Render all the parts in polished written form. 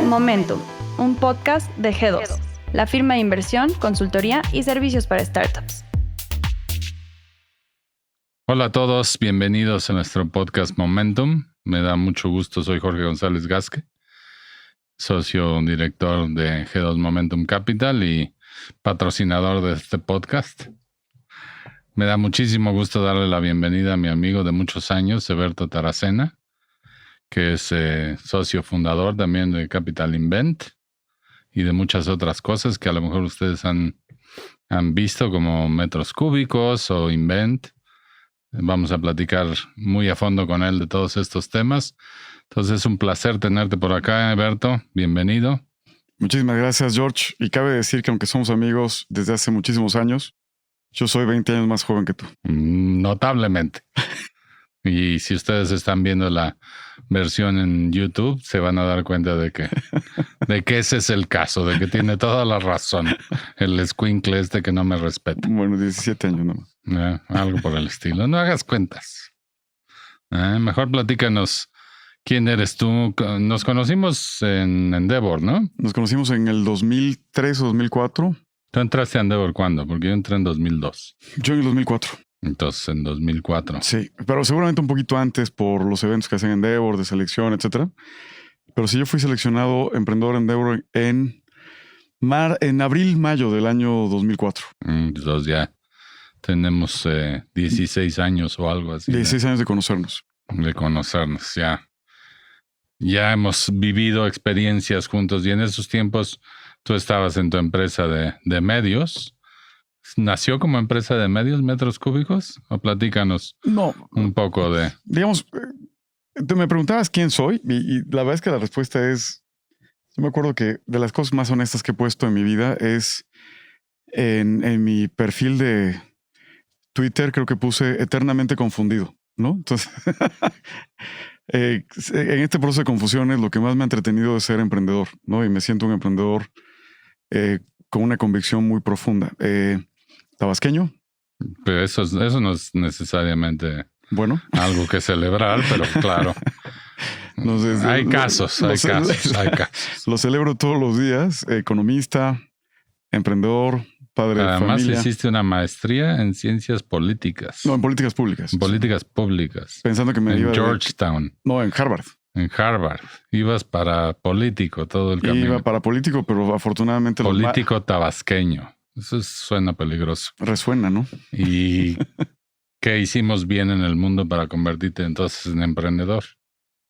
Momentum, un podcast de G2, la firma de inversión, consultoría y servicios para startups. Hola a todos, bienvenidos a nuestro podcast Momentum. Me da mucho gusto, soy Jorge González Gasque, socio director de G2 Momentum Capital y patrocinador de este podcast. Me da muchísimo gusto darle la bienvenida a mi amigo de muchos años, Eberto Taracena, que es socio fundador también de Capital Invent y de muchas otras cosas que a lo mejor ustedes han visto como Metros Cúbicos o Invent. Vamos a platicar muy a fondo con él de todos estos temas. Entonces es un placer tenerte por acá, Eberto. Bienvenido. Muchísimas gracias, George. Y cabe decir que aunque somos amigos desde hace muchísimos años, yo soy 20 años más joven que tú. Notablemente. Y si ustedes están viendo la versión en YouTube, se van a dar cuenta de que ese es el caso, de que tiene toda la razón el escuincle este que no me respeta. Bueno, 17 años nomás. Algo por el estilo. No hagas cuentas. Mejor platícanos quién eres tú. Nos conocimos en Endeavor, ¿no? Nos conocimos en el 2003 o 2004. ¿Tú entraste a Endeavor cuándo? Porque yo entré en 2002. Yo en el 2004. Entonces, en 2004. Sí, pero seguramente un poquito antes por los eventos que hacen en Endeavor, de selección, etcétera. Pero sí, yo fui seleccionado emprendedor Endeavor en abril-mayo del año 2004. Entonces ya tenemos 16 años o algo así. 16 años de conocernos. De conocernos, ya. Ya hemos vivido experiencias juntos y en esos tiempos tú estabas en tu empresa de medios. ¿Nació como empresa de medios, Metros Cúbicos? ¿O platícanos un poco de...? Digamos, tú me preguntabas quién soy y la verdad es que la respuesta es... Yo me acuerdo que de las cosas más honestas que he puesto en mi vida es en mi perfil de Twitter, creo que puse eternamente confundido, ¿no? Entonces, en este proceso de confusiones, lo que más me ha entretenido es ser emprendedor, ¿no? Y me siento un emprendedor con una convicción muy profunda. Tabasqueño. Pero eso no es necesariamente bueno algo que celebrar, pero claro. No sé, hay casos. Lo celebro todos los días. Economista, emprendedor, padre de familia. Además hiciste una maestría en ciencias políticas. No, en políticas públicas. En políticas públicas. Pensando que me iba en Georgetown. No, en Harvard. En Harvard. Ibas para político todo el camino. Iba para político, pero afortunadamente... Político tabasqueño. Eso suena peligroso. Resuena, ¿no? ¿Y qué hicimos bien en el mundo para convertirte entonces en emprendedor?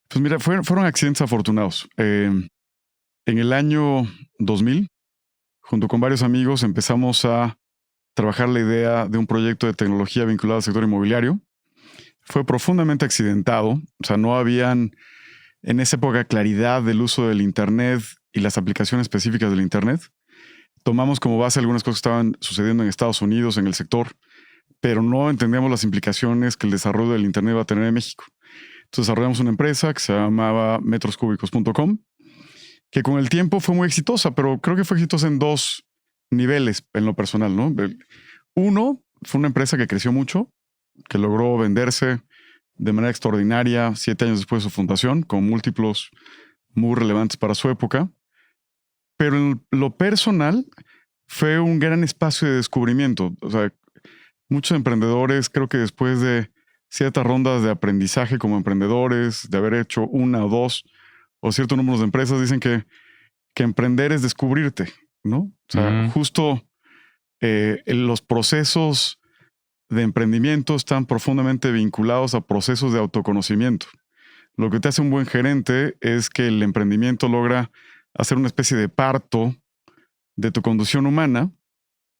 Pues mira, fueron accidentes afortunados. En el año 2000, junto con varios amigos, empezamos a trabajar la idea de un proyecto de tecnología vinculado al sector inmobiliario. Fue profundamente accidentado. O sea, no habían en esa época claridad del uso del Internet y las aplicaciones específicas del Internet. Tomamos como base algunas cosas que estaban sucediendo en Estados Unidos, en el sector, pero no entendíamos las implicaciones que el desarrollo del Internet va a tener en México. Entonces desarrollamos una empresa que se llamaba metroscúbicos.com, que con el tiempo fue muy exitosa, pero creo que fue exitosa en dos niveles en lo personal, ¿no? Uno, fue una empresa que creció mucho, que logró venderse de manera extraordinaria 7 años después de su fundación, con múltiplos muy relevantes para su época. Pero en lo personal fue un gran espacio de descubrimiento. O sea, muchos emprendedores, creo que después de ciertas rondas de aprendizaje como emprendedores, de haber hecho 1 o 2 o cierto número de empresas, dicen que emprender es descubrirte, ¿no? O sea, justo los procesos de emprendimiento están profundamente vinculados a procesos de autoconocimiento. Lo que te hace un buen gerente es que el emprendimiento logra hacer una especie de parto de tu conducción humana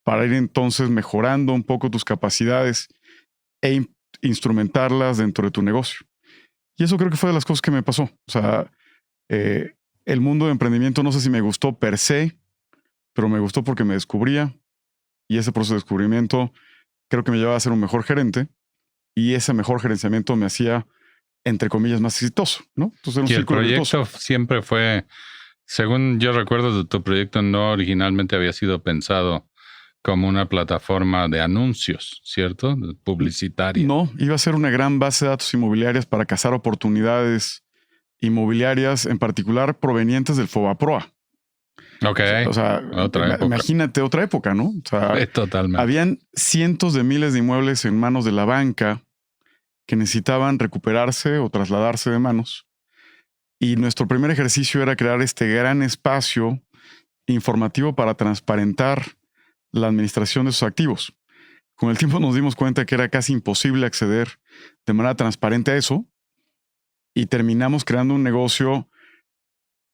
para ir entonces mejorando un poco tus capacidades e instrumentarlas dentro de tu negocio. Y eso creo que fue de las cosas que me pasó. O sea, el mundo de emprendimiento no sé si me gustó per se, pero me gustó porque me descubría y ese proceso de descubrimiento creo que me llevaba a ser un mejor gerente y ese mejor gerenciamiento me hacía, entre comillas, más exitoso, ¿no? Entonces, era un y el círculo proyecto virtuoso. Siempre fue... Según yo recuerdo, tu proyecto no originalmente había sido pensado como una plataforma de anuncios, ¿cierto? Publicitaria. No, iba a ser una gran base de datos inmobiliarias para cazar oportunidades inmobiliarias, en particular provenientes del Fobaproa. Ok. O sea, imagínate otra época, ¿no? O sea, totalmente. habían cientos de miles de inmuebles en manos de la banca que necesitaban recuperarse o trasladarse de manos. Y nuestro primer ejercicio era crear este gran espacio informativo para transparentar la administración de sus activos. Con el tiempo nos dimos cuenta que era casi imposible acceder de manera transparente a eso y terminamos creando un negocio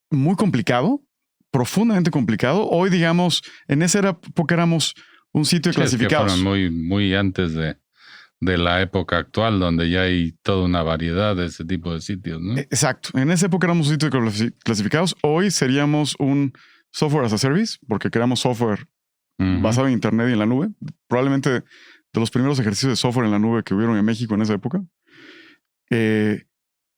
muy complicado, profundamente complicado. Hoy, digamos, en esa época éramos un sitio de clasificados. Es que fueron muy antes de la época actual, donde ya hay toda una variedad de ese tipo de sitios, ¿no? Exacto. En esa época éramos un sitio de clasificados. Hoy seríamos un software as a service, porque creamos software basado en Internet y en la nube. Probablemente de los primeros ejercicios de software en la nube que hubieron en México en esa época.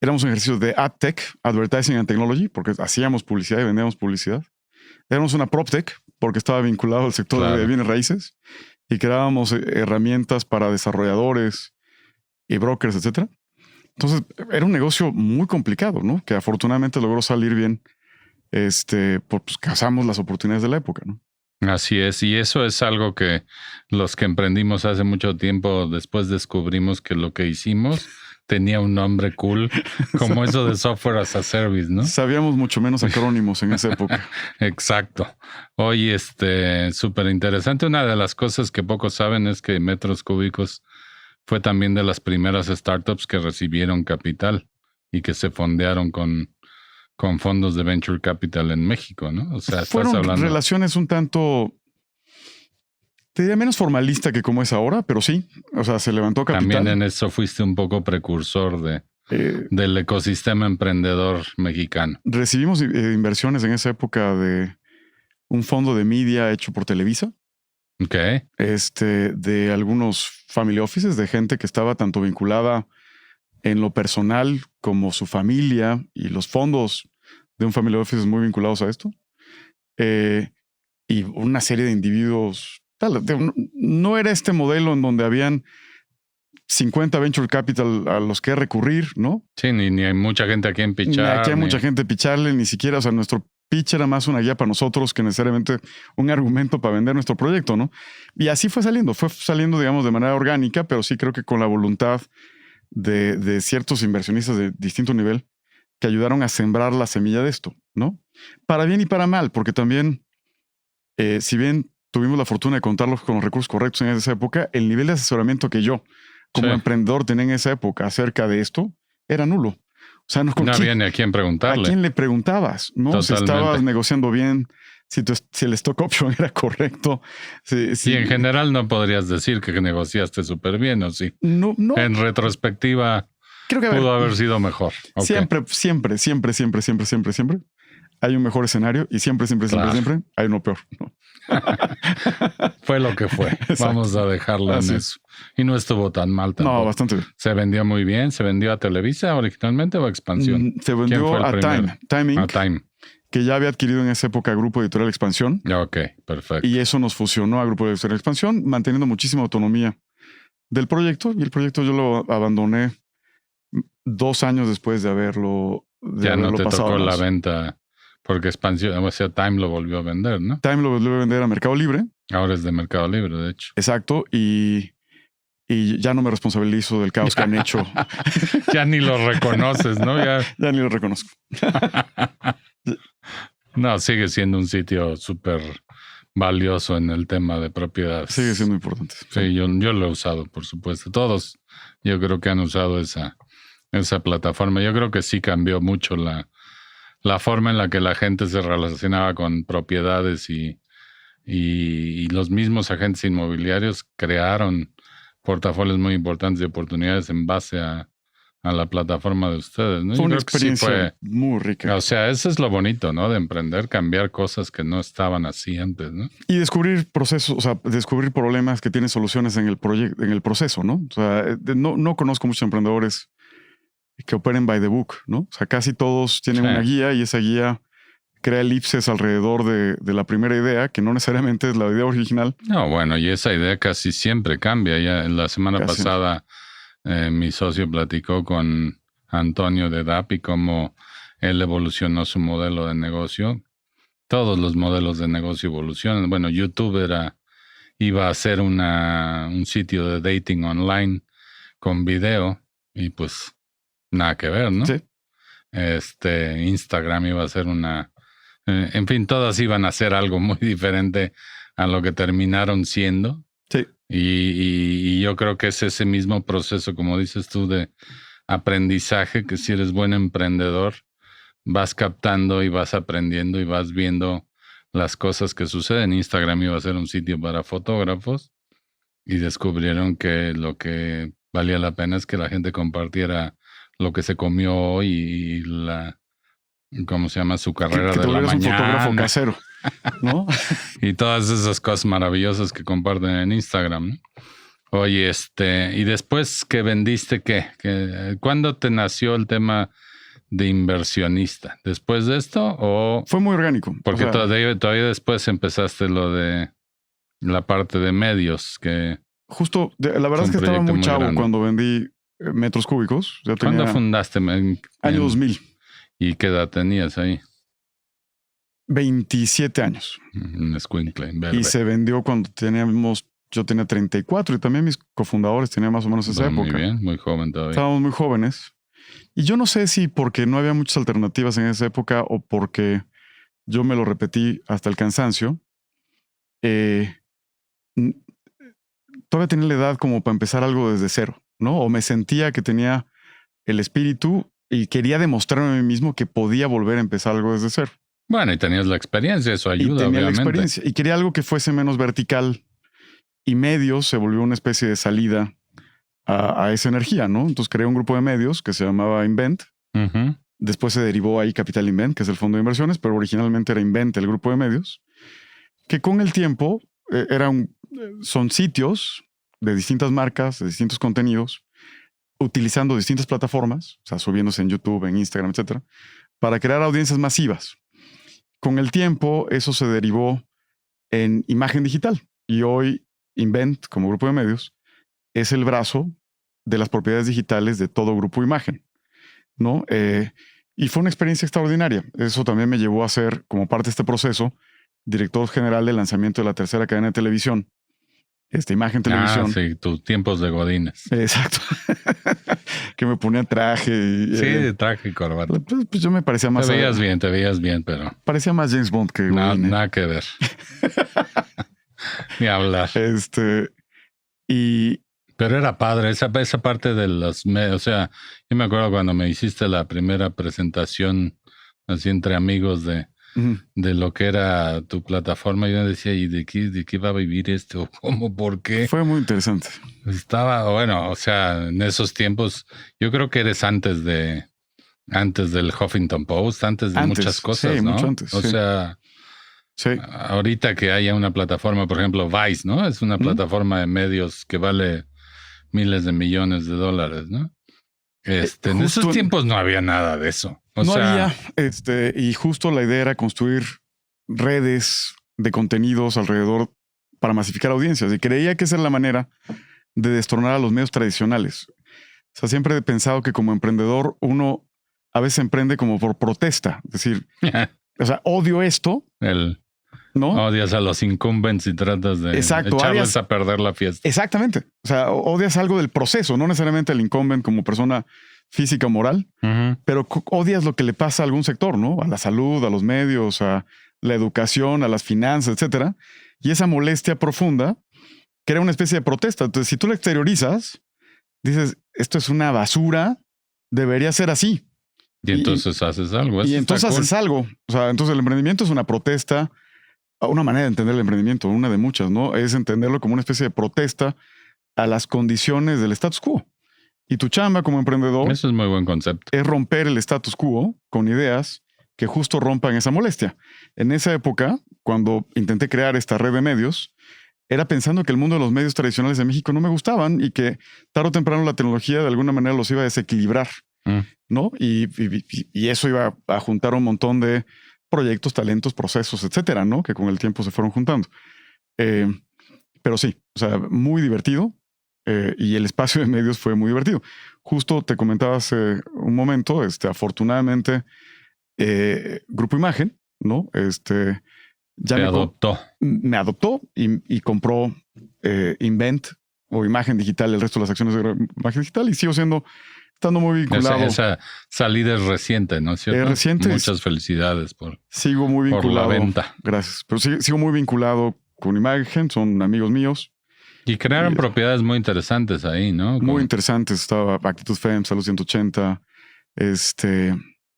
Éramos un ejercicio de AdTech, Advertising and Technology, porque hacíamos publicidad y vendíamos publicidad. Éramos una PropTech, porque estaba vinculado al sector de bienes raíces, y creábamos herramientas para desarrolladores y brokers, etc. Entonces, era un negocio muy complicado, ¿no? Que afortunadamente logró salir bien. Pues cazamos las oportunidades de la época, ¿no? Así es, y eso es algo que los que emprendimos hace mucho tiempo después descubrimos que lo que hicimos tenía un nombre cool, como eso de software as a service, ¿no? Sabíamos mucho menos acrónimos en esa época. Exacto. Hoy, súper interesante. Una de las cosas que pocos saben es que Metros Cúbicos fue también de las primeras startups que recibieron capital y que se fondearon con fondos de venture capital en México, ¿no? O sea, fueron relaciones un tanto, te diría, menos formalista que como es ahora, pero sí, o sea, se levantó capital. También en eso fuiste un poco precursor del ecosistema emprendedor mexicano. Recibimos inversiones en esa época de un fondo de media hecho por Televisa. Ok. De algunos family offices, de gente que estaba tanto vinculada en lo personal como su familia, y los fondos de un family office muy vinculados a esto. Y una serie de individuos. No era este modelo en donde habían 50 venture capital a los que recurrir, ¿no? Sí, ni hay mucha gente a quien pichar. Aquí hay mucha gente a picharle, ni siquiera, o sea, nuestro pitch era más una guía para nosotros que necesariamente un argumento para vender nuestro proyecto, ¿no? Y así fue saliendo, digamos, de manera orgánica, pero sí creo que con la voluntad de ciertos inversionistas de distinto nivel que ayudaron a sembrar la semilla de esto, ¿no? Para bien y para mal, porque también, si bien tuvimos la fortuna de contarlos con los recursos correctos en esa época, el nivel de asesoramiento que yo como emprendedor tenía en esa época acerca de esto era nulo. O sea, no había ni a quién preguntarle. ¿A quién le preguntabas? ¿No? Totalmente. Si estabas negociando bien, si el stock option era correcto. Y en general no podrías decir que negociaste súper bien, ¿o sí? No. En retrospectiva, creo que pudo haber sido mejor. Okay. Siempre hay un mejor escenario y siempre hay uno peor, ¿no? Fue lo que fue. Exacto. Vamos a dejarlo en eso. Y no estuvo tan mal tampoco. No, bastante bien. Se vendió muy bien. ¿Se vendió a Televisa originalmente o a Expansión? Se vendió a Time Inc., a Time, que ya había adquirido en esa época Grupo Editorial Expansión. Ok, perfecto. Y eso nos fusionó a Grupo Editorial Expansión, manteniendo muchísima autonomía del proyecto. Y el proyecto yo lo abandoné 2 años después de haberlo ya no te tocó la venta, porque Expansión, o sea, Time lo volvió a vender, ¿no? Time lo volvió a vender a Mercado Libre. Ahora es de Mercado Libre, de hecho. Exacto. Y ya no me responsabilizo del caos que han hecho. Ya ni lo reconoces, ¿no? Ya ni lo reconozco. No, sigue siendo un sitio súper valioso en el tema de propiedades. Sigue siendo importante. Sí, yo lo he usado, por supuesto. Todos yo creo que han usado esa plataforma. Yo creo que sí cambió mucho la forma en la que la gente se relacionaba con propiedades y los mismos agentes inmobiliarios crearon portafolios muy importantes de oportunidades en base a la plataforma de ustedes, ¿no? Fue una experiencia muy rica. O sea, eso es lo bonito, ¿no? De emprender, cambiar cosas que no estaban así antes, ¿no? Y descubrir procesos, o sea, descubrir problemas que tienen soluciones en el proceso, ¿no? O sea, no conozco muchos emprendedores que operen by the book, ¿no? O sea, casi todos tienen una guía y esa guía crea elipses alrededor de la primera idea, que no necesariamente es la idea original. No, bueno, y esa idea casi siempre cambia. Ya la semana pasada mi socio platicó con Antonio de DAP y cómo él evolucionó su modelo de negocio. Todos los modelos de negocio evolucionan. Bueno, YouTube iba a ser un sitio de dating online con video y pues nada que ver, ¿no? Sí. Instagram iba a ser en fin, todas iban a ser algo muy diferente a lo que terminaron siendo. Sí. Y yo creo que es ese mismo proceso, como dices tú, de aprendizaje, que si eres buen emprendedor, vas captando y vas aprendiendo y vas viendo las cosas que suceden. Instagram iba a ser un sitio para fotógrafos y descubrieron que lo que valía la pena es que la gente compartiera lo que se comió hoy y ¿cómo se llama? Su carrera que de la mañana. un fotógrafo casero, ¿no? Y todas esas cosas maravillosas que comparten en Instagram, ¿no? Oye, y después que vendiste, ¿cuándo te nació el tema de inversionista? ¿Después de esto o...? Fue muy orgánico. Porque todavía después empezaste lo de la parte de medios, que... Justo, la verdad es que estaba muy chavo cuando vendí metros cúbicos. ¿Cuándo fundaste? Año 2000. ¿Y qué edad tenías ahí? 27 años. Un escuincle verde. Y se vendió cuando yo tenía 34 y también mis cofundadores tenían más o menos esa época. Muy bien, muy joven todavía. Estábamos muy jóvenes. Y yo no sé si porque no había muchas alternativas en esa época o porque yo me lo repetí hasta el cansancio. Todavía tenía la edad como para empezar algo desde cero, ¿no? O me sentía que tenía el espíritu y quería demostrarme a mí mismo que podía volver a empezar algo desde cero. Bueno, y tenías la experiencia, eso ayuda, tenía obviamente. La experiencia y quería algo que fuese menos vertical y medios se volvió una especie de salida a esa energía, ¿no? Entonces creé un grupo de medios que se llamaba Invent. Uh-huh. Después se derivó ahí Capital Invent, que es el fondo de inversiones, pero originalmente era Invent, el grupo de medios, que con el tiempo son sitios de distintas marcas, de distintos contenidos, utilizando distintas plataformas, o sea, subiéndose en YouTube, en Instagram, etcétera, para crear audiencias masivas. Con el tiempo, eso se derivó en imagen digital. Y hoy, Invent, como grupo de medios, es el brazo de las propiedades digitales de todo grupo imagen, ¿no? Y fue una experiencia extraordinaria. Eso también me llevó a ser, como parte de este proceso, director general del lanzamiento de la tercera cadena de televisión. Imagen Televisión. Sí, tus tiempos de godines. Exacto. Que me ponía traje. Sí, traje y corbata. Pues yo me parecía más... Te veías bien, pero... Parecía más James Bond que godín. Nada que ver. Ni hablar. Pero era padre esa parte de los medios. O sea, yo me acuerdo cuando me hiciste la primera presentación así entre amigos de lo que era tu plataforma. Yo decía, ¿y de qué va a vivir esto? ¿Cómo? ¿Por qué? Fue muy interesante. Bueno, o sea, en esos tiempos, yo creo que eres antes del Huffington Post, antes de muchas cosas, sí, ¿no? Mucho antes. O sea, sí. Ahorita que haya una plataforma, por ejemplo, Vice, ¿no? Es una plataforma de medios que vale miles de millones de dólares, ¿no? En esos tiempos no había nada de eso. Había, y justo la idea era construir redes de contenidos alrededor para masificar audiencias. Y creía que esa era la manera de destronar a los medios tradicionales. O sea, siempre he pensado que como emprendedor uno a veces emprende como por protesta. Es decir, o sea, odio esto. ¿No? Odias a los incumbents y tratas de echarles a perder la fiesta. Exactamente. O sea, odias algo del proceso, no necesariamente el incumbent como persona física o moral, pero odias lo que le pasa a algún sector, ¿no? A la salud, a los medios, a la educación, a las finanzas, etcétera. Y esa molestia profunda crea una especie de protesta. Entonces, si tú la exteriorizas, dices, esto es una basura, debería ser así. Y entonces haces algo. Y entonces haces algo. O sea, entonces el emprendimiento es una protesta. Una manera de entender el emprendimiento, una de muchas, ¿no? Es entenderlo como una especie de protesta a las condiciones del status quo. Y tu chamba como emprendedor... Eso es muy buen concepto. Es romper el status quo con ideas que justo rompan esa molestia. En esa época, cuando intenté crear esta red de medios, era pensando que el mundo de los medios tradicionales de México no me gustaban y que tarde o temprano la tecnología de alguna manera los iba a desequilibrar, ¿no? Y eso iba a juntar un montón de proyectos, talentos, procesos, etcétera, ¿no? Que con el tiempo se fueron juntando. Pero sí, o sea, muy divertido. Y el espacio de medios fue muy divertido. Justo te comentaba hace un momento, afortunadamente Grupo Imagen, ¿no? Ya me adoptó y compró Invent o Imagen Digital, el resto de las acciones de Imagen Digital, y sigo estando muy vinculado. Esa salida es reciente, ¿no es cierto? Es reciente. Muchas felicidades sigo muy vinculado, por la venta. Gracias. Pero sigo muy vinculado con Imagen, son amigos míos. Y crearon propiedades muy interesantes ahí, ¿no? Muy interesantes. Estaba Actitud FEM, Salud 180.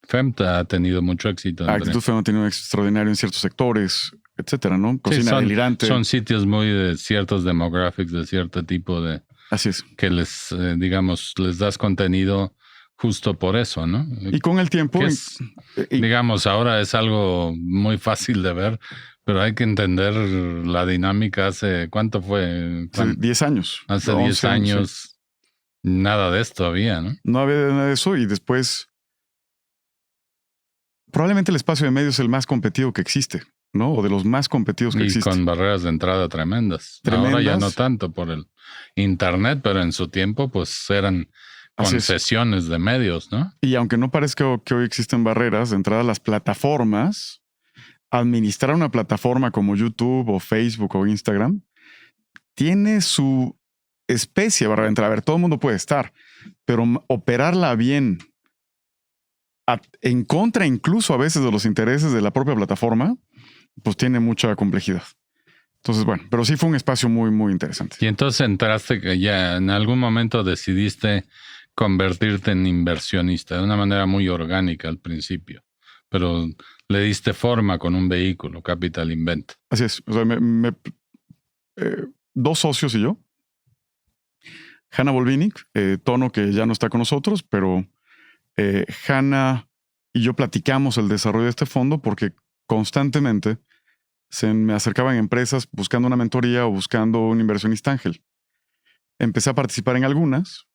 FEM ha tenido mucho éxito. Actitud FEM ha tenido un éxito extraordinario en ciertos sectores, etcétera, ¿no? Cocina delirante. Son sitios muy de ciertos demographics, de cierto tipo de... Así es. Que les, digamos, les das contenido justo por eso, ¿no? Y con el tiempo... digamos, ahora es algo muy fácil de ver, pero hay que entender la dinámica hace... ¿Cuánto fue? 10 años. Hace 10 años, nada de esto había, ¿no? No había nada de eso y después... Probablemente el espacio de medios es el más competido que existe, ¿no? O de los más competidos que existen. Y con barreras de entrada tremendas. Ahora ya no tanto por el internet, pero en su tiempo pues eran concesiones de medios, ¿no? Y aunque no parezca que hoy existen barreras de entrada, las plataformas, administrar una plataforma como YouTube o Facebook o Instagram, tiene su especie de barrera de entrada. A ver, todo el mundo puede estar, pero operarla bien en contra incluso a veces de los intereses de la propia plataforma, pues tiene mucha complejidad. Entonces, bueno, pero sí fue un espacio muy, muy interesante. Y entonces entraste que ya en algún momento decidiste convertirte en inversionista de una manera muy orgánica al principio, pero le diste forma con un vehículo, Capital Invent. Así es. O sea, dos socios y yo. Hanna Volvinic, Tono, que ya no está con nosotros, pero Hanna y yo platicamos el desarrollo de este fondo porque constantemente se me acercaban empresas buscando una mentoría o buscando un inversionista ángel. Empecé a participar en algunas.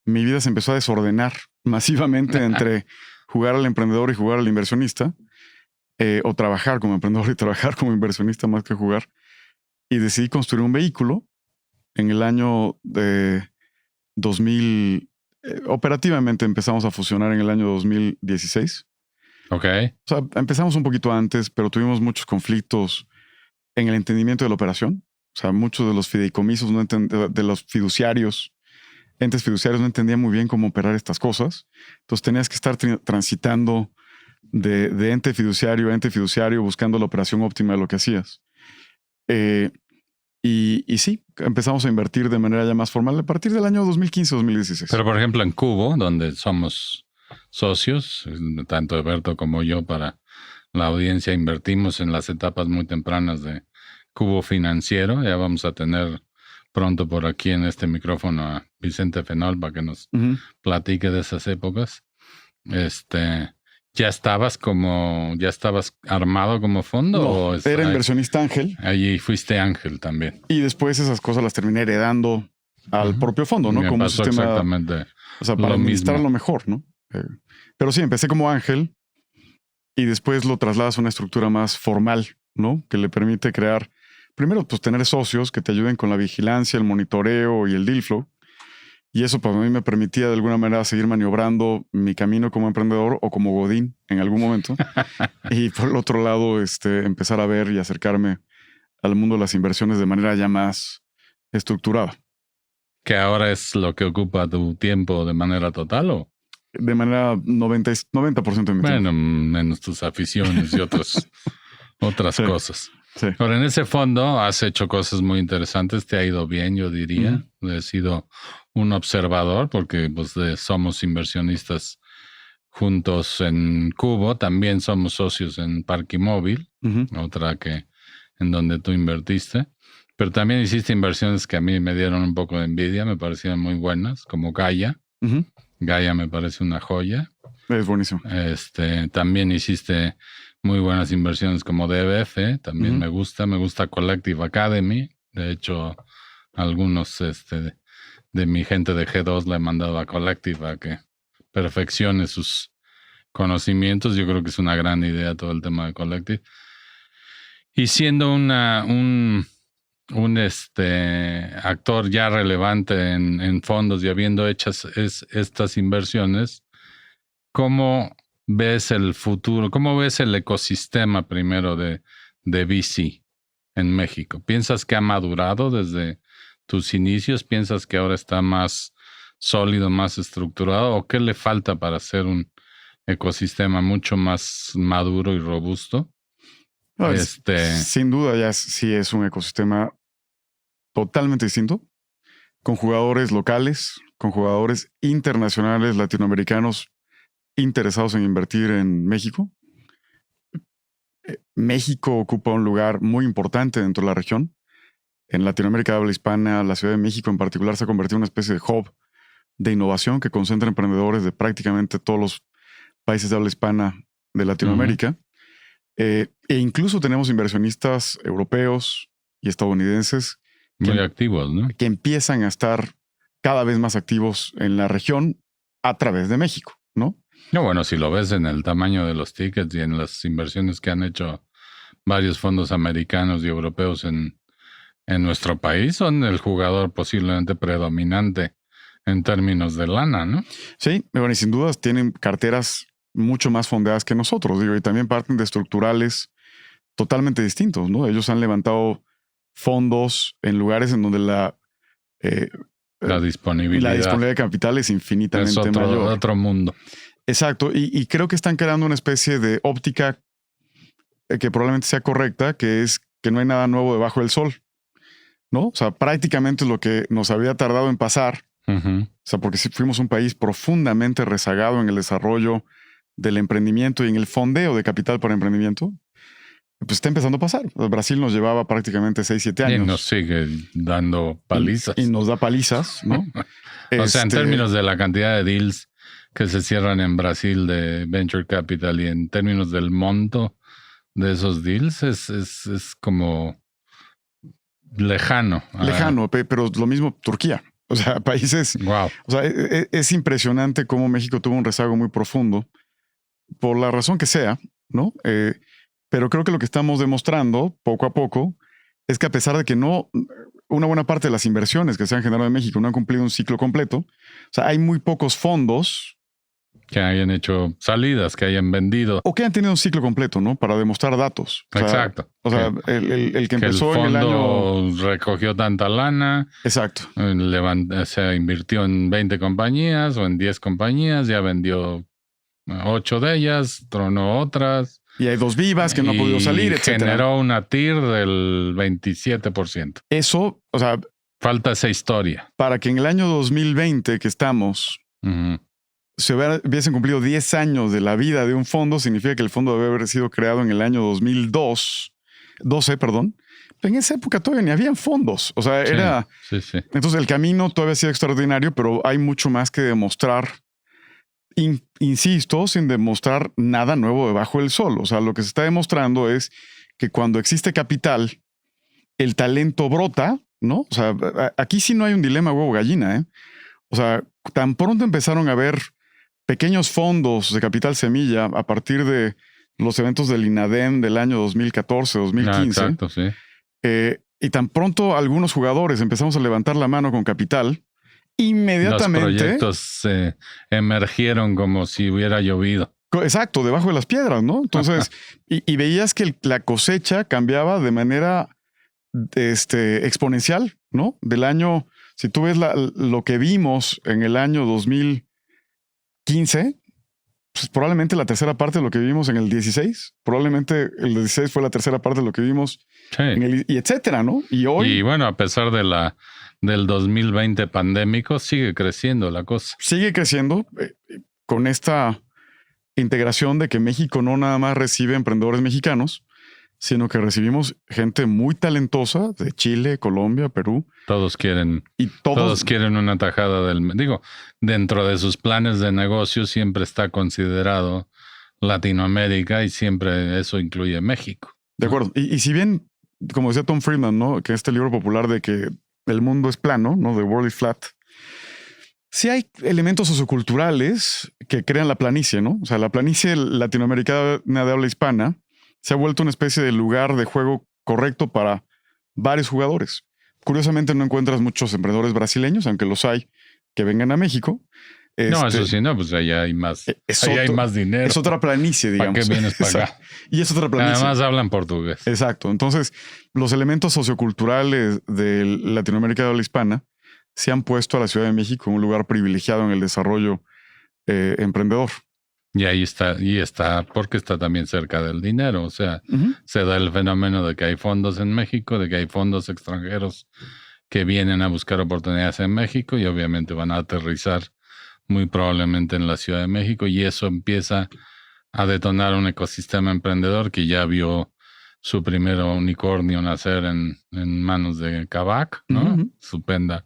Mi vida se empezó a desordenar masivamente entre jugar al emprendedor y jugar al inversionista, o trabajar como emprendedor y trabajar como inversionista más que jugar. Y decidí construir un vehículo en el año de 2000. Operativamente empezamos a fusionar en el año 2016. Ok. O sea, empezamos un poquito antes, pero tuvimos muchos conflictos en el entendimiento de la operación. O sea, muchos de los fideicomisos, de los fiduciarios, entes fiduciarios no entendían muy bien cómo operar estas cosas. Entonces tenías que estar transitando de ente fiduciario a ente fiduciario buscando la operación óptima de lo que hacías. Y sí, empezamos a invertir de manera ya más formal a partir del año 2015-2016. Pero, por ejemplo, en Cubo, donde somos socios, tanto Eberto como yo, para la audiencia, invertimos en las etapas muy tempranas de Cubo Financiero. Ya vamos a tener pronto por aquí en este micrófono a Vicente Fenol para que nos platique de esas épocas. ¿Ya estabas armado como fondo? No, ¿o era inversionista ángel. Allí fuiste ángel también. Y después esas cosas las terminé heredando al propio fondo, ¿no? Me como pasó sistema, exactamente. O sea, para administrarlo mejor, ¿no? Pero sí, empecé como ángel y después lo trasladas a una estructura más formal, ¿no? Que le permite crear, primero, pues tener socios que te ayuden con la vigilancia, el monitoreo y el deal flow. Y eso para mí me permitía de alguna manera seguir maniobrando mi camino como emprendedor o como godín en algún momento. Y por el otro lado, empezar a ver y acercarme al mundo de las inversiones de manera ya más estructurada. ¿Que ahora es lo que ocupa tu tiempo de manera total o? De manera 90% de mi tiempo. Bueno, menos tus aficiones y otras Sí. cosas. Sí. Ahora, en ese fondo has hecho cosas muy interesantes, te ha ido bien, yo diría. He sido un observador porque pues, somos inversionistas juntos en Cubo, también somos socios en Parque Móvil, otra que en donde tú invertiste. Pero también hiciste inversiones que a mí me dieron un poco de envidia, me parecían muy buenas, como Gaia. Gaia me parece una joya. Es buenísimo. También hiciste muy buenas inversiones como DBF, también me gusta Collective Academy. De hecho, algunos de mi gente de G2 le he mandado a Collective a que perfeccione sus conocimientos. Yo creo que es una gran idea todo el tema de Collective. Y siendo un actor ya relevante en fondos y habiendo hecho estas inversiones, ¿cómo ves el futuro? ¿Cómo ves el ecosistema primero de VC en México? ¿Piensas que ha madurado desde tus inicios? ¿Piensas que ahora está más sólido, más estructurado? ¿O qué le falta para ser un ecosistema mucho más maduro y robusto? No, sin duda sí es un ecosistema totalmente distinto, con jugadores locales, con jugadores internacionales latinoamericanos interesados en invertir en México. México ocupa un lugar muy importante dentro de la región. En Latinoamérica de habla hispana, la Ciudad de México en particular se ha convertido en una especie de hub de innovación que concentra emprendedores de prácticamente todos los países de habla hispana de Latinoamérica. E incluso tenemos inversionistas europeos y estadounidenses muy activos, ¿no? Que empiezan a estar cada vez más activos en la región a través de México, ¿no? No, bueno, si lo ves en el tamaño de los tickets y en las inversiones que han hecho varios fondos americanos y europeos en nuestro país, son el jugador posiblemente predominante en términos de lana, ¿no? Sí, bueno, y sin dudas tienen carteras mucho más fondeadas que nosotros, digo, y también parten de estructurales totalmente distintos, ¿no? Ellos han levantado fondos en lugares en donde la disponibilidad de capital es infinitamente mayor. Otro mundo. Exacto, y creo que están creando una especie de óptica que probablemente sea correcta, que es que no hay nada nuevo debajo del sol, ¿no? O sea, prácticamente es lo que nos había tardado en pasar. O sea, porque fuimos un país profundamente rezagado en el desarrollo del emprendimiento y en el fondeo de capital para emprendimiento. Pues está empezando a pasar. Brasil nos llevaba prácticamente 6, 7 años. Y nos sigue dando palizas. Y nos da palizas, ¿no? O sea, en términos de la cantidad de deals que se cierran en Brasil de Venture Capital y en términos del monto de esos deals, es como lejano. Lejano, pero lo mismo Turquía. O sea, países... Wow. O sea, es impresionante cómo México tuvo un rezago muy profundo por la razón que sea, ¿no? Pero creo que lo que estamos demostrando poco a poco es que a pesar de que una buena parte de las inversiones que se han generado en México no han cumplido un ciclo completo, o sea, hay muy pocos fondos que hayan hecho salidas, que hayan vendido. O que hayan tenido un ciclo completo, ¿no? Para demostrar datos. Exacto. O sea, el que empezó en el año... recogió tanta lana. Exacto. Se invirtió en 20 compañías o en 10 compañías, ya vendió 8 de ellas, tronó otras. Y hay 2 vivas que no han podido salir, etc. Generó una TIR del 27%. Eso, o sea... Falta esa historia. Para que en el año 2020 que estamos... se hubiesen cumplido 10 años de la vida de un fondo, significa que el fondo debe haber sido creado en el año 2012, perdón. En esa época todavía ni habían fondos. O sea, era... Sí, sí. Entonces el camino todavía ha sido extraordinario, pero hay mucho más que demostrar. Insisto, sin demostrar nada nuevo debajo del sol. O sea, lo que se está demostrando es que cuando existe capital, el talento brota, ¿no? O sea, aquí sí no hay un dilema huevo-gallina, ¿eh? O sea, tan pronto empezaron a haber pequeños fondos de capital semilla a partir de los eventos del INADEM del año 2014, 2015. Exacto, sí. Y tan pronto algunos jugadores empezamos a levantar la mano con capital, inmediatamente... Los proyectos emergieron como si hubiera llovido. Exacto, debajo de las piedras, ¿no? Entonces, y veías que la cosecha cambiaba de manera exponencial, ¿no? Del año... Si tú ves lo que vimos en el año 2015, pues probablemente la tercera parte de lo que vimos en el 16, probablemente el 16 fue la tercera parte de lo que vimos en el, y etcétera, ¿no? Y hoy... Y bueno, a pesar de del 2020 pandémico, sigue creciendo la cosa. Sigue creciendo con esta integración de que México no nada más recibe emprendedores mexicanos, sino que recibimos gente muy talentosa de Chile, Colombia, Perú. Todos quieren una tajada dentro de sus planes de negocio siempre está considerado Latinoamérica y siempre eso incluye México. De acuerdo. Y si bien, como decía Tom Friedman, ¿no? Que este libro popular de que el mundo es plano, ¿no? The World is Flat. Sí hay elementos socioculturales que crean la planicie, ¿no? O sea, la planicie latinoamericana de habla hispana se ha vuelto una especie de lugar de juego correcto para varios jugadores. Curiosamente no encuentras muchos emprendedores brasileños, aunque los hay, que vengan a México. No, eso sí, no, pues allá hay más. Allá hay más dinero. Es otra planicie, digamos. ¿Para qué vienes para acá? Y es otra planicie. Además hablan portugués. Exacto. Entonces, los elementos socioculturales de Latinoamérica de habla hispana se han puesto a la Ciudad de México en un lugar privilegiado en el desarrollo emprendedor. Y ahí está, porque está también cerca del dinero. O sea, se da el fenómeno de que hay fondos en México, de que hay fondos extranjeros que vienen a buscar oportunidades en México y obviamente van a aterrizar muy probablemente en la Ciudad de México, y eso empieza a detonar un ecosistema emprendedor que ya vio su primer unicornio nacer en manos de Kavak, ¿no? Estupenda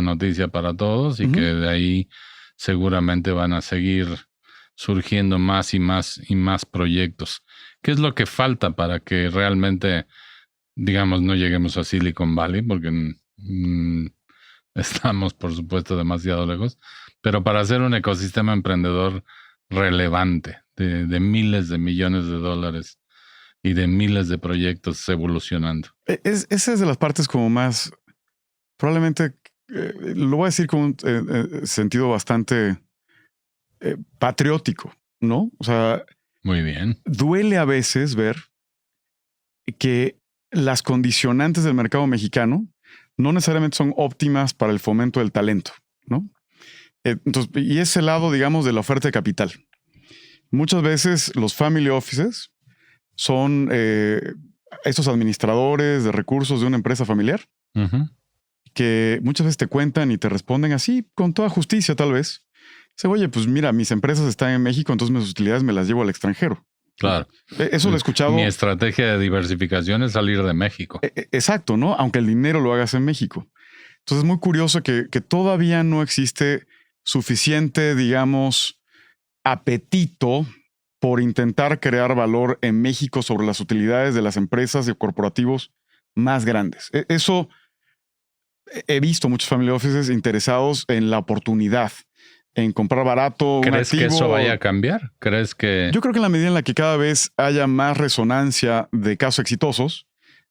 noticia para todos, y que de ahí seguramente van a seguir surgiendo más y más y más proyectos. ¿Qué es lo que falta para que realmente, digamos, no lleguemos a Silicon Valley? Porque estamos, por supuesto, demasiado lejos, pero para hacer un ecosistema emprendedor relevante de miles de millones de dólares y de miles de proyectos evolucionando. Esa es de las partes como más, probablemente, lo voy a decir con un sentido bastante patriótico, ¿no? O sea, muy bien. Duele a veces ver que las condicionantes del mercado mexicano no necesariamente son óptimas para el fomento del talento, ¿no? Entonces, y ese lado, digamos, de la oferta de capital. Muchas veces los family offices son estos administradores de recursos de una empresa familiar que muchas veces te cuentan y te responden así, con toda justicia tal vez. Dice, oye, pues mira, mis empresas están en México, entonces mis utilidades me las llevo al extranjero. Claro. Eso lo he escuchado. Mi estrategia de diversificación es salir de México. Exacto, ¿no? Aunque el dinero lo hagas en México. Entonces es muy curioso que todavía no existe suficiente, digamos, apetito por intentar crear valor en México sobre las utilidades de las empresas y corporativos más grandes. Eso he visto muchos family offices interesados en la oportunidad, en comprar barato. ¿Crees que eso vaya a cambiar? ¿Crees que...? Yo creo que en la medida en la que cada vez haya más resonancia de casos exitosos,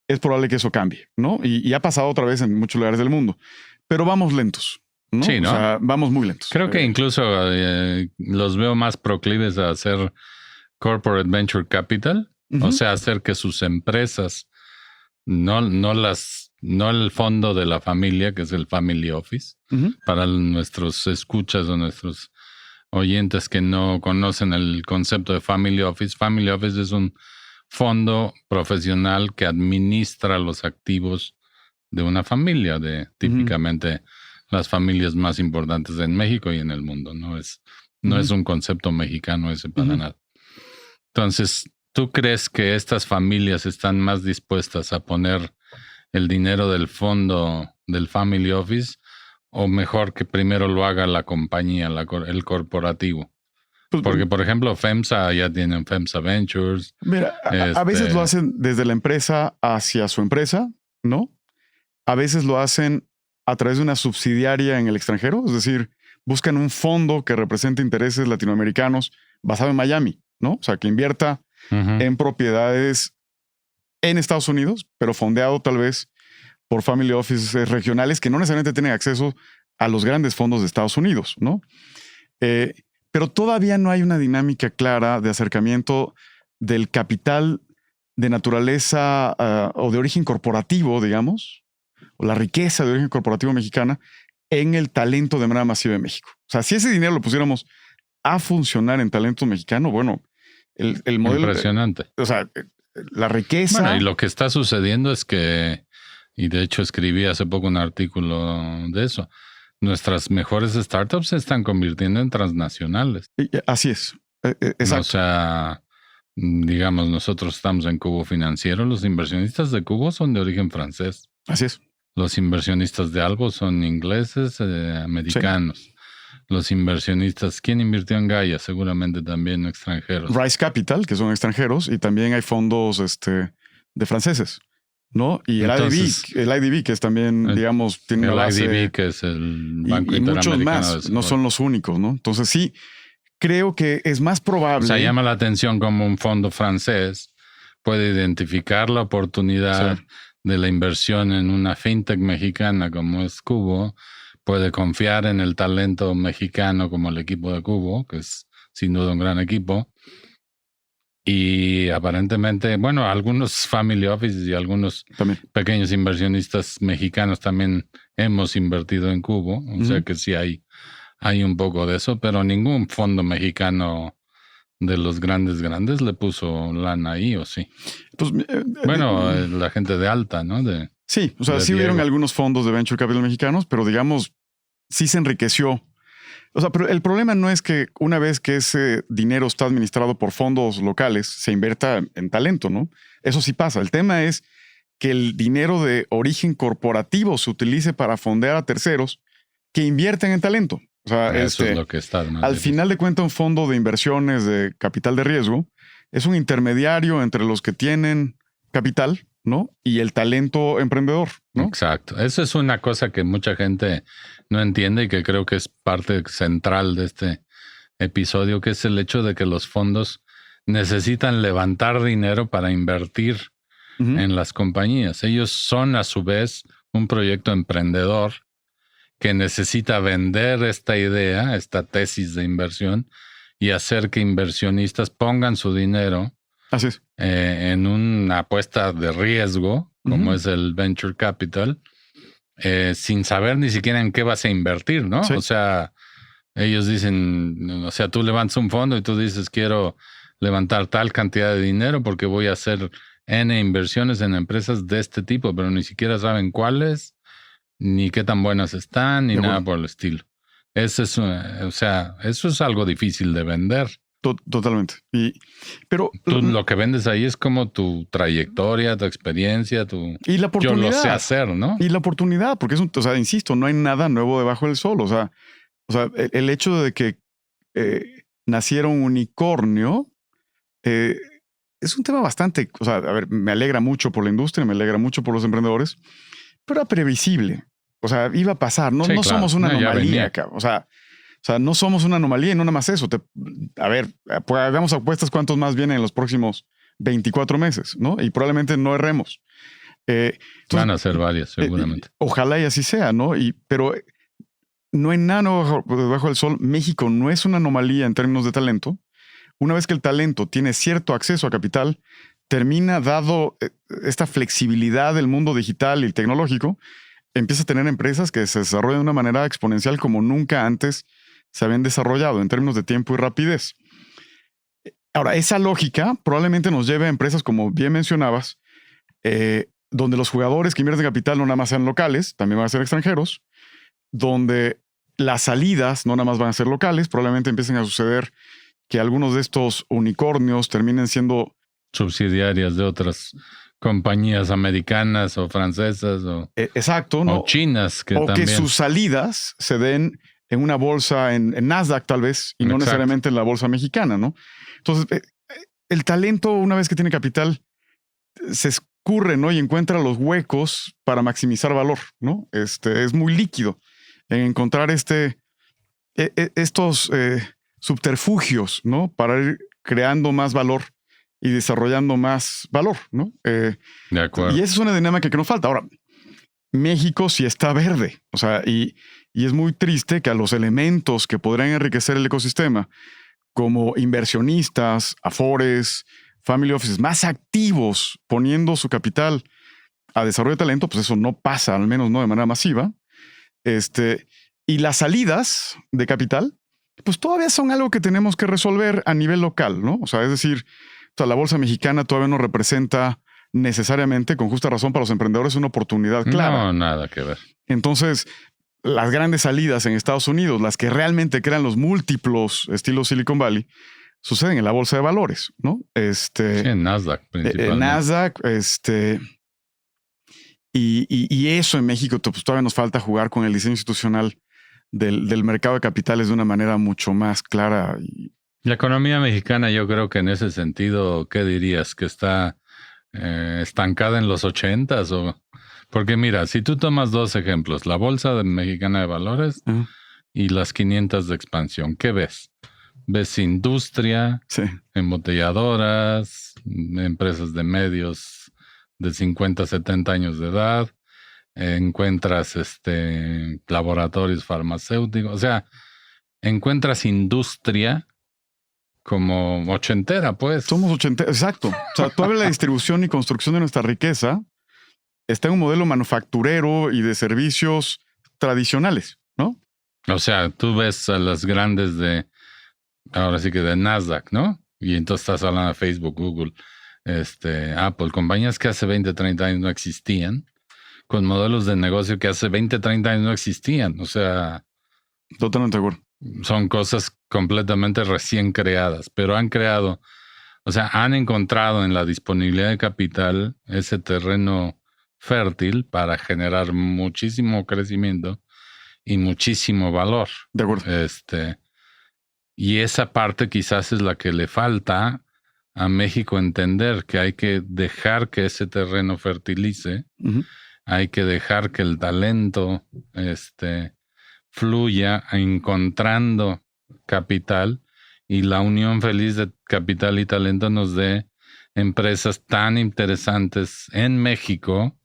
es probable que eso cambie, ¿no? Y ha pasado otra vez en muchos lugares del mundo. Pero vamos lentos, ¿no? Sí, ¿no? O sea, vamos muy lentos. Creo que incluso los veo más proclives a hacer corporate venture capital. O sea, hacer que sus empresas, no el fondo de la familia, que es el family office, para nuestros escuchas o nuestros oyentes que no conocen el concepto de family office. Family office es un fondo profesional que administra los activos de una familia, de típicamente las familias más importantes en México y en el mundo. No es un concepto mexicano ese para nada. Entonces, ¿tú crees que estas familias están más dispuestas a poner el dinero del fondo del family office, o mejor que primero lo haga la compañía, el corporativo? Porque, por ejemplo, FEMSA ya tienen FEMSA Ventures. Mira, a veces lo hacen desde la empresa hacia su empresa, ¿no? A veces lo hacen a través de una subsidiaria en el extranjero, es decir, buscan un fondo que represente intereses latinoamericanos basado en Miami, ¿no? O sea, que invierta en propiedades en Estados Unidos, pero fondeado tal vez por family offices regionales que no necesariamente tienen acceso a los grandes fondos de Estados Unidos, ¿no? Pero todavía no hay una dinámica clara de acercamiento del capital de naturaleza o de origen corporativo, digamos, o la riqueza de origen corporativo mexicana en el talento de manera masiva de México. O sea, si ese dinero lo pusiéramos a funcionar en talento mexicano, bueno, el modelo... Impresionante. O sea, la riqueza... Bueno, y lo que está sucediendo es que, y de hecho escribí hace poco un artículo de eso, nuestras mejores startups se están convirtiendo en transnacionales. Así es. Exacto. O sea, digamos, nosotros estamos en Cubo Financiero, los inversionistas de Cubo son de origen francés. Así es. Los inversionistas de Albo son ingleses, americanos. Sí. Los inversionistas, ¿quién invirtió en Gaia? Seguramente también extranjeros. Rise Capital, que son extranjeros, y también hay fondos de franceses, ¿no? Y entonces, el IDB, que es también, digamos, tiene el base, IDB, que es el Banco Interamericano muchos más, no son los únicos, ¿no? Entonces sí, creo que es más probable. O sea, llama la atención como un fondo francés puede identificar la oportunidad de la inversión en una fintech mexicana como es Cubo, puede confiar en el talento mexicano como el equipo de Cubo, que es sin duda un gran equipo. Y aparentemente, bueno, algunos family offices y algunos También. pequeños inversionistas mexicanos también hemos invertido en Cubo. O sea que sí hay un poco de eso, pero ningún fondo mexicano de los grandes le puso lana ahí, ¿o sí? Pues, bueno, la gente de Alta, ¿no? Sí, o sea, sí hubieron algunos fondos de venture capital mexicanos, pero digamos, sí se enriqueció. O sea, pero el problema no es que una vez que ese dinero está administrado por fondos locales, se invierta en talento, ¿no? Eso sí pasa. El tema es que el dinero de origen corporativo se utilice para fondear a terceros que invierten en talento. O sea, eso es lo que está. Al final de cuentas, un fondo de inversiones de capital de riesgo es un intermediario entre los que tienen capital, ¿no? Y el talento emprendedor, ¿no? Exacto. Eso es una cosa que mucha gente no entiende y que creo que es parte central de este episodio, que es el hecho de que los fondos necesitan levantar dinero para invertir en las compañías. Ellos son a su vez un proyecto emprendedor que necesita vender esta idea, esta tesis de inversión y hacer que inversionistas pongan su dinero Así es. En una apuesta de riesgo, como es el venture capital, sin saber ni siquiera en qué vas a invertir, ¿no? Sí. O sea, ellos dicen, o sea, tú levantas un fondo y tú dices, quiero levantar tal cantidad de dinero porque voy a hacer N inversiones en empresas de este tipo, pero ni siquiera saben cuáles, ni qué tan buenas están, ni nada por el estilo. Eso es algo difícil de vender. Totalmente. Pero tú lo que vendes ahí es como tu trayectoria, tu experiencia, y la oportunidad. Yo lo sé hacer, ¿no? Y la oportunidad, porque o sea, insisto, no hay nada nuevo debajo del sol. O sea, el hecho de que naciera un unicornio es un tema bastante, o sea, a ver, me alegra mucho por la industria, me alegra mucho por los emprendedores, pero era previsible. O sea, iba a pasar. No, sí, no claro. Somos una anomalía, cabrón. O sea, no somos una anomalía y no nada más eso. A ver, pues hagamos apuestas cuántos más vienen en los próximos 24 meses, ¿no? Y probablemente no erremos. Entonces, van a ser varias, seguramente. Ojalá y así sea, ¿no? Pero no hay nada debajo del sol. México no es una anomalía en términos de talento. Una vez que el talento tiene cierto acceso a capital, termina dado esta flexibilidad del mundo digital y tecnológico, empieza a tener empresas que se desarrollan de una manera exponencial como nunca antes se habían desarrollado en términos de tiempo y rapidez. Ahora, esa lógica probablemente nos lleve a empresas, como bien mencionabas, donde los jugadores que invierten capital no nada más sean locales, también van a ser extranjeros, donde las salidas no nada más van a ser locales, probablemente empiecen a suceder que algunos de estos unicornios terminen siendo subsidiarias de otras compañías americanas o francesas o, exacto, ¿no? O chinas. O también, que sus salidas se den en una bolsa en Nasdaq tal vez y no necesariamente en la bolsa mexicana, ¿no? Entonces, el talento, una vez que tiene capital, se escurre, ¿no? Y encuentra los huecos para maximizar valor, ¿no? Es muy líquido en encontrar estos subterfugios, ¿no? Para ir creando más valor y desarrollando más valor, ¿no? De acuerdo. Y esa es una dinámica que nos falta. Ahora, México sí está verde, o sea, y es muy triste que a los elementos que podrían enriquecer el ecosistema, como inversionistas, afores, family offices, más activos poniendo su capital a desarrollo de talento, pues eso no pasa, al menos no de manera masiva. Y las salidas de capital, pues todavía son algo que tenemos que resolver a nivel local, ¿no? O sea, es decir, la bolsa mexicana todavía no representa necesariamente, con justa razón, para los emprendedores una oportunidad clara. No, nada que ver. Entonces, las grandes salidas en Estados Unidos, las que realmente crean los múltiplos estilos Silicon Valley, suceden en la bolsa de valores, ¿no? Sí, en Nasdaq principalmente. En Nasdaq, y eso en México, pues todavía nos falta jugar con el diseño institucional del mercado de capitales de una manera mucho más clara. La economía mexicana, yo creo que en ese sentido, ¿qué dirías? ¿Que está estancada en los 80s? Porque mira, si tú tomas dos ejemplos, la Bolsa Mexicana de Valores y las 500 de expansión, ¿qué ves? ¿Ves industria, embotelladoras, empresas de medios de 50, 70 años de edad, encuentras laboratorios farmacéuticos, o sea, encuentras industria como ochentera, pues. Somos ochenteros, exacto. O sea, toda la distribución y construcción de nuestra riqueza está en un modelo manufacturero y de servicios tradicionales, ¿no? O sea, tú ves a las grandes ahora sí que de Nasdaq, ¿no? Y entonces estás hablando de Facebook, Google, Apple, compañías que hace 20, 30 años no existían, con modelos de negocio que hace 20, 30 años no existían. O sea, totalmente de acuerdo. Son cosas completamente recién creadas, pero han encontrado en la disponibilidad de capital ese terreno fértil para generar muchísimo crecimiento y muchísimo valor. De acuerdo. Y esa parte quizás es la que le falta a México entender, que hay que dejar que ese terreno fertilice, hay que dejar que el talento fluya encontrando capital, y la unión feliz de capital y talento nos dé empresas tan interesantes en México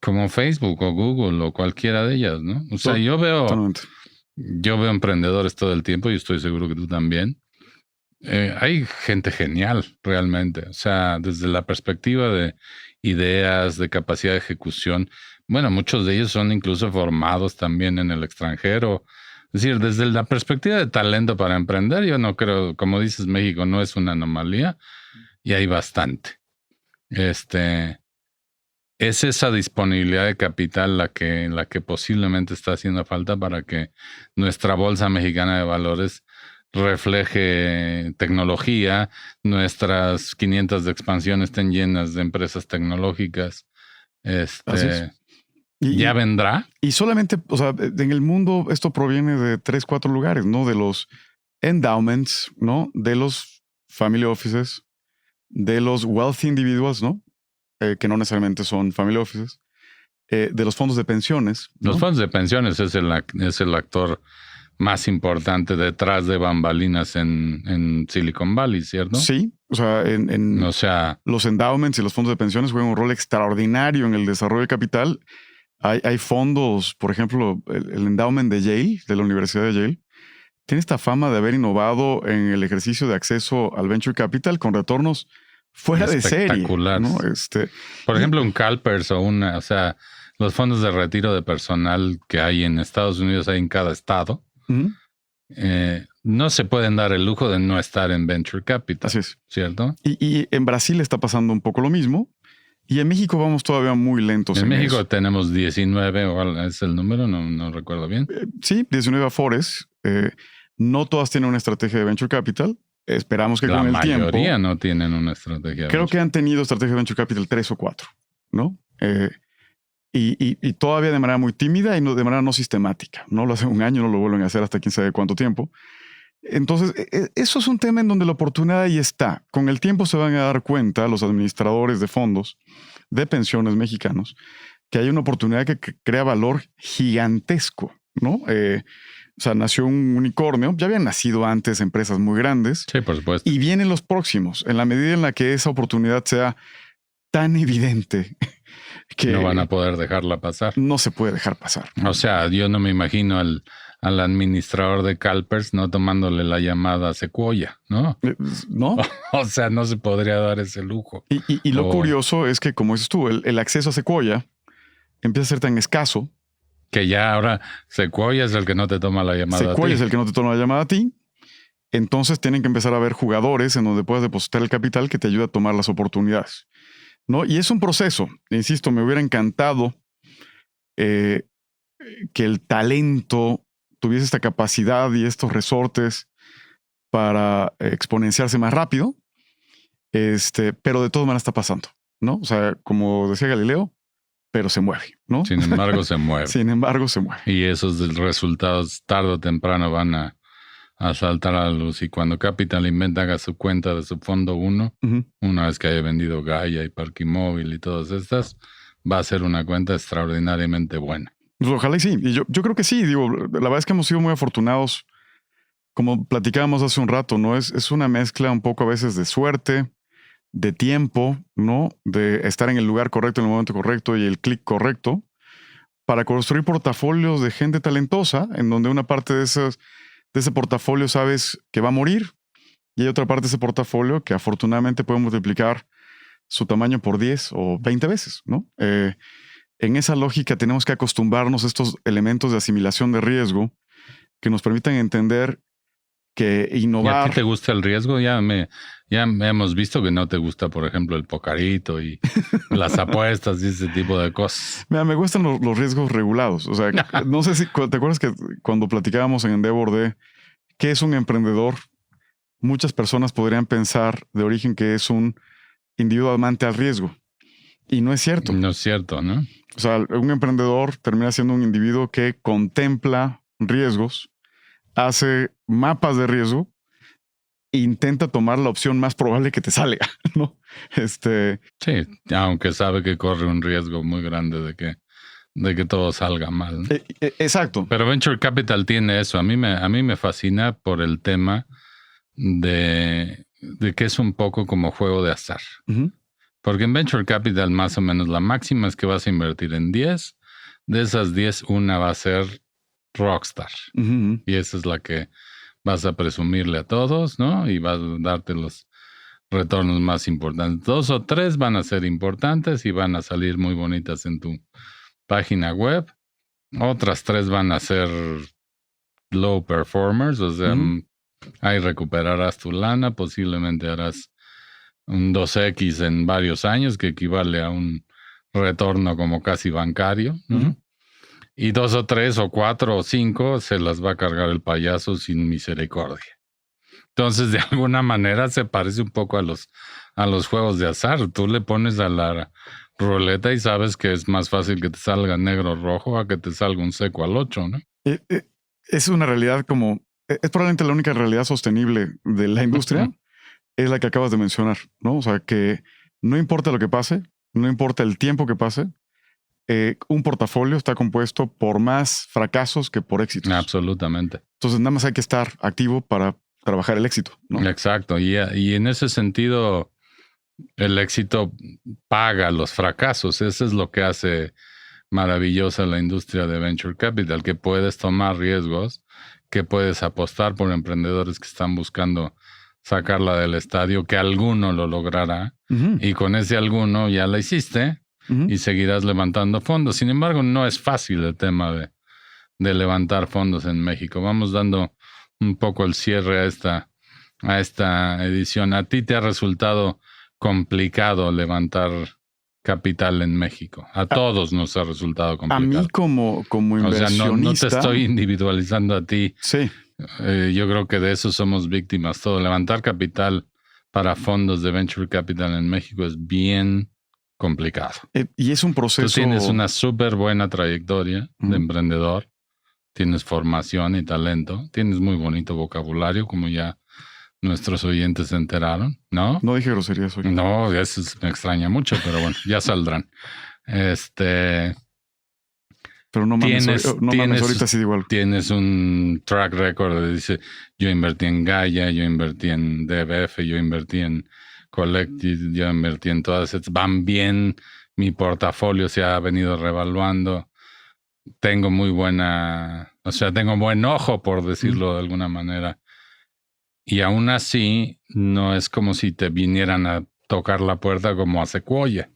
como Facebook o Google o cualquiera de ellas, ¿no? O sea, yo veo emprendedores todo el tiempo y estoy seguro que tú también. Hay gente genial realmente, o sea, desde la perspectiva de ideas, de capacidad de ejecución. Bueno, muchos de ellos son incluso formados también en el extranjero. Es decir, desde la perspectiva de talento para emprender, yo no creo, como dices, México no es una anomalía y hay bastante. Es esa disponibilidad de capital la que posiblemente está haciendo falta para que nuestra bolsa mexicana de valores refleje tecnología, nuestras 500 de expansión estén llenas de empresas tecnológicas. Así es. ¿Ya vendrá? Y solamente, o sea, en el mundo esto proviene de 3, 4 lugares, ¿no? De los endowments, ¿no? De los family offices, de los wealthy individuals, ¿no? Que no necesariamente son family offices, de los fondos de pensiones, ¿no? Los fondos de pensiones es el actor más importante detrás de bambalinas en Silicon Valley, ¿cierto? Sí, o sea, los endowments y los fondos de pensiones juegan un rol extraordinario en el desarrollo de capital. Hay fondos, por ejemplo, el endowment de Yale, de la Universidad de Yale, tiene esta fama de haber innovado en el ejercicio de acceso al venture capital con retornos fuera de serie. Espectaculares. ¿No? Por ejemplo, un CalPERS o sea, los fondos de retiro de personal que hay en Estados Unidos, hay en cada estado, no se pueden dar el lujo de no estar en venture capital. Así es. ¿Cierto? Y en Brasil está pasando un poco lo mismo. Y en México vamos todavía muy lentos. En México eso. Tenemos 19, o es el número, no recuerdo bien. Sí, 19 Afores. No todas tienen una estrategia de venture capital. Esperamos que con el tiempo. La mayoría no tienen una estrategia. Creo que han tenido estrategia de venture capital 3 o 4, ¿no? Y todavía de manera muy tímida y de manera no sistemática. No lo hacen un año, no lo vuelven a hacer hasta quién sabe cuánto tiempo. Entonces, eso es un tema en donde la oportunidad ahí está. Con el tiempo se van a dar cuenta los administradores de fondos de pensiones mexicanos que hay una oportunidad que crea valor gigantesco, ¿no? O sea, nació un unicornio. Ya habían nacido antes empresas muy grandes. Sí, por supuesto. Y vienen los próximos, en la medida en la que esa oportunidad sea tan evidente que no van a poder dejarla pasar. No se puede dejar pasar. O sea, yo no me imagino al administrador de CalPERS no tomándole la llamada a Sequoia, ¿no? ¿No? O sea, no se podría dar ese lujo. Y lo curioso es que, como dices tú, el acceso a Sequoia empieza a ser tan escaso que ya ahora Sequoia es el que no te toma la llamada a ti. Sequoia es el que no te toma la llamada a ti. Entonces tienen que empezar a haber jugadores en donde puedas depositar el capital que te ayuda a tomar las oportunidades, ¿no? Y es un proceso. Insisto, me hubiera encantado que el talento tuviese esta capacidad y estos resortes para exponenciarse más rápido, pero de todas maneras está pasando, ¿no? O sea, como decía Galileo, pero se mueve, ¿no? Sin embargo, se mueve. Sin embargo, se mueve. Y esos resultados tarde o temprano van a saltar a la luz. Y cuando Capital Invent haga su cuenta de su fondo 1, una vez que haya vendido Gaia y Parque Móvil y todas estas, va a ser una cuenta extraordinariamente buena. Pues ojalá y sí. Y yo creo que sí. Digo, la verdad es que hemos sido muy afortunados. Como platicábamos hace un rato, ¿no? Es una mezcla un poco a veces de suerte, de tiempo, ¿no? De estar en el lugar correcto, en el momento correcto y el clic correcto. para construir portafolios de gente talentosa, en donde una parte de ese portafolio sabes que va a morir y hay otra parte de ese portafolio que afortunadamente puede multiplicar su tamaño por 10 o 20 veces, ¿no? En esa lógica tenemos que acostumbrarnos a estos elementos de asimilación de riesgo que nos permitan entender que innovar... ¿Y a ti te gusta el riesgo? Ya hemos visto que no te gusta, por ejemplo, el pocarito y las apuestas y ese tipo de cosas. Mira, me gustan los riesgos regulados. O sea, no sé si te acuerdas que cuando platicábamos en Endeavor de qué es un emprendedor, muchas personas podrían pensar de origen que es un individuo amante al riesgo. Y no es cierto. No es cierto, ¿no? O sea, un emprendedor termina siendo un individuo que contempla riesgos, hace mapas de riesgo e intenta tomar la opción más probable que te salga, ¿no? Sí, aunque sabe que corre un riesgo muy grande de que todo salga mal, ¿no? Exacto. Pero Venture Capital tiene eso. A mí me fascina por el tema de que es un poco como juego de azar. Uh-huh. Porque en Venture Capital más o menos la máxima es que vas a invertir en 10. De esas 10, una va a ser rockstar. Uh-huh. Y esa es la que vas a presumirle a todos, ¿no? Y vas a darte los retornos más importantes. 2 o 3 van a ser importantes y van a salir muy bonitas en tu página web. Otras 3 van a ser low performers, o sea, ahí recuperarás tu lana, posiblemente harás un 2X en varios años, que equivale a un retorno como casi bancario, ¿no? Uh-huh. Y 2 o 3 o 4 o 5 se las va a cargar el payaso sin misericordia. Entonces, de alguna manera se parece un poco a los juegos de azar. Tú le pones a la ruleta y sabes que es más fácil que te salga negro o rojo a que te salga un seco al 8, ¿no? Es una realidad es probablemente la única realidad sostenible de la industria. Uh-huh. Es la que acabas de mencionar, ¿no? O sea, que no importa lo que pase, no importa el tiempo que pase, un portafolio está compuesto por más fracasos que por éxitos. Absolutamente. Entonces, nada más hay que estar activo para trabajar el éxito, ¿no? Exacto. Y en ese sentido, el éxito paga los fracasos. Eso es lo que hace maravillosa la industria de Venture Capital, que puedes tomar riesgos, que puedes apostar por emprendedores que están buscando sacarla del estadio, que alguno lo logrará, uh-huh. Y con ese alguno ya la hiciste, uh-huh. Y seguirás levantando fondos. Sin embargo, no es fácil el tema de levantar fondos en México. Vamos dando un poco el cierre a esta edición. ¿A ti te ha resultado complicado levantar capital en México? A todos nos ha resultado complicado. A mí como inversionista... O sea, no te estoy individualizando a ti. Sí. Yo creo que de eso somos víctimas todo. Levantar capital para fondos de Venture Capital en México es bien complicado. Y es un proceso... Tú tienes una súper buena trayectoria de emprendedor. Tienes formación y talento. Tienes muy bonito vocabulario, como ya nuestros oyentes se enteraron, ¿no? No dije groserías hoy. No, eso me extraña mucho, pero bueno, ya saldrán. Pero no mames, ahorita sí igual. Tienes un track record de dice, yo invertí en Gaia, yo invertí en DBF, yo invertí en Collective, yo invertí en todas estas. Van bien, mi portafolio se ha venido revaluando. Tengo tengo buen ojo, por decirlo de alguna manera. Y aún así, no es como si te vinieran a tocar la puerta como a Sequoia.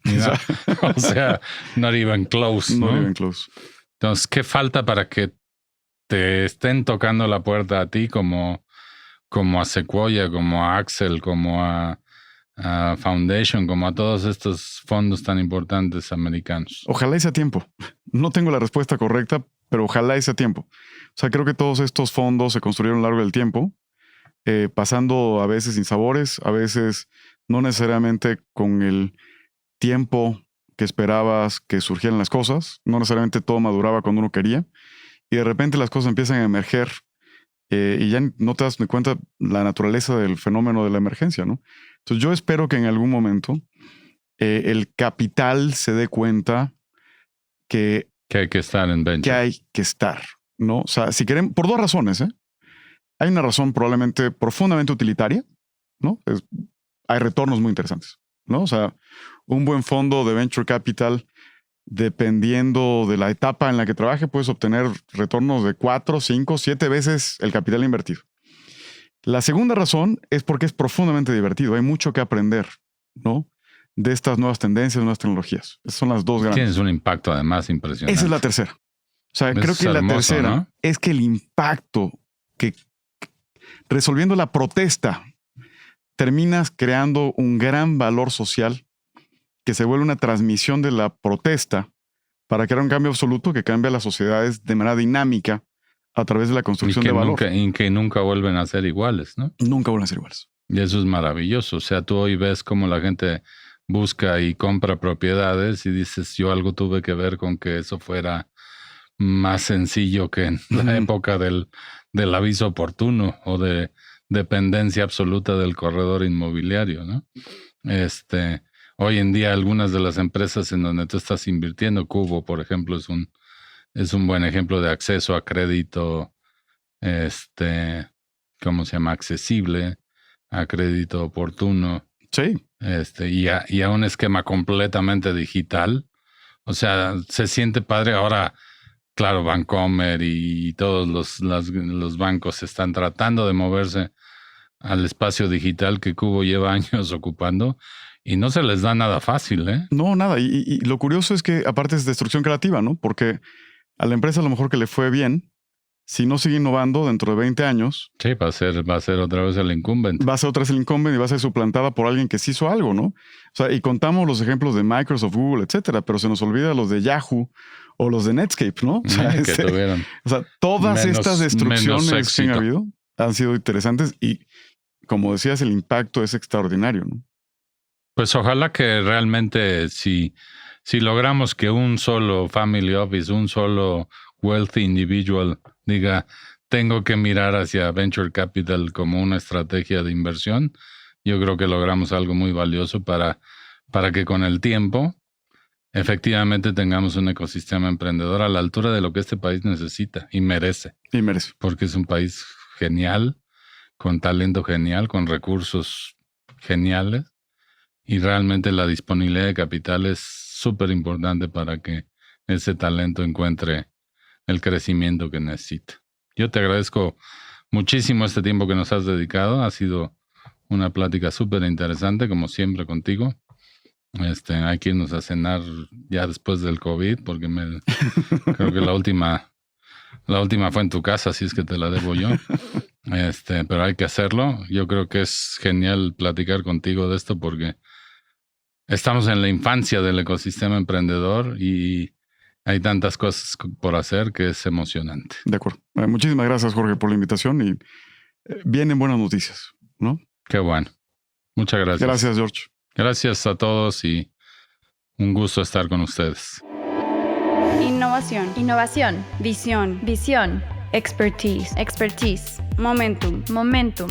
O sea, not even close. Not even close. Entonces, ¿qué falta para que te estén tocando la puerta a ti como a Sequoia, como a Axel, como a Foundation, como a todos estos fondos tan importantes americanos? Ojalá sea tiempo. No tengo la respuesta correcta, pero ojalá sea tiempo. O sea, creo que todos estos fondos se construyeron a lo largo del tiempo, pasando a veces sinsabores, a veces no necesariamente con el tiempo que esperabas que surgieran las cosas. No necesariamente todo maduraba cuando uno quería. Y de repente las cosas empiezan a emerger y ya no te das ni cuenta la naturaleza del fenómeno de la emergencia, ¿no? Entonces yo espero que en algún momento el capital se dé cuenta que hay que estar en venture. Que hay que estar, ¿no? O sea, si queremos, por 2 razones, ¿eh? Hay una razón probablemente profundamente utilitaria, ¿no? Hay retornos muy interesantes, ¿no? O sea, un buen fondo de venture capital dependiendo de la etapa en la que trabaje, puedes obtener retornos de 4, 5, 7 veces el capital invertido. La segunda razón es porque es profundamente divertido. Hay mucho que aprender, ¿no? De estas nuevas tendencias, nuevas tecnologías. Esas son las dos grandes. Tienes un impacto además impresionante. Esa es la tercera. O sea, creo que hermoso, la tercera, ¿no? es que el impacto que resolviendo la protesta terminas creando un gran valor social que se vuelve una transmisión de la protesta para crear un cambio absoluto que cambia las sociedades de manera dinámica a través de la construcción de valor. Y que nunca vuelven a ser iguales, ¿no? Nunca vuelven a ser iguales. Y eso es maravilloso. O sea, tú hoy ves cómo la gente busca y compra propiedades y dices, yo algo tuve que ver con que eso fuera más sencillo que en la época del aviso oportuno o de dependencia absoluta del corredor inmobiliario, ¿no? Hoy en día algunas de las empresas en donde tú estás invirtiendo, Cubo, por ejemplo, es un buen ejemplo de acceso a crédito, ¿cómo se llama? Accesible, a crédito oportuno. Sí. Y a un esquema completamente digital. O sea, se siente padre. Ahora, claro, Bancomer y todos los bancos están tratando de moverse al espacio digital que Cubo lleva años ocupando y no se les da nada fácil, ¿eh? No, nada. Y lo curioso es que aparte es destrucción creativa, ¿no? Porque a la empresa a lo mejor que le fue bien, si no sigue innovando dentro de 20 años... Sí, va a ser otra vez el incumbent. Va a ser otra vez el incumbent y va a ser suplantada por alguien que sí hizo algo, ¿no? O sea, y contamos los ejemplos de Microsoft, Google, etcétera, pero se nos olvida los de Yahoo o los de Netscape, ¿no? O sea, que tuvieron todas estas destrucciones que han éxito. habido han sido interesantes y, como decías, el impacto es extraordinario, ¿no? Pues ojalá que realmente si logramos que un solo family office, un solo wealthy individual diga, tengo que mirar hacia venture capital como una estrategia de inversión, yo creo que logramos algo muy valioso para que con el tiempo efectivamente tengamos un ecosistema emprendedor a la altura de lo que este país necesita y merece. Y merece. Porque es un país genial, con talento genial, con recursos geniales. Y realmente la disponibilidad de capital es súper importante para que ese talento encuentre el crecimiento que necesita. Yo te agradezco muchísimo este tiempo que nos has dedicado. Ha sido una plática súper interesante, como siempre contigo. Hay que irnos a cenar ya después del COVID, porque creo que la última fue en tu casa, así es que te la debo yo. Pero hay que hacerlo. Yo creo que es genial platicar contigo de esto porque estamos en la infancia del ecosistema emprendedor y hay tantas cosas por hacer que es emocionante. De acuerdo. Muchísimas gracias, Jorge, por la invitación y vienen buenas noticias, ¿no? Qué bueno. Muchas gracias. Gracias, George. Gracias a todos y un gusto estar con ustedes. Innovación. Innovación. Visión. Visión. Expertise. Expertise. Momentum. Momentum.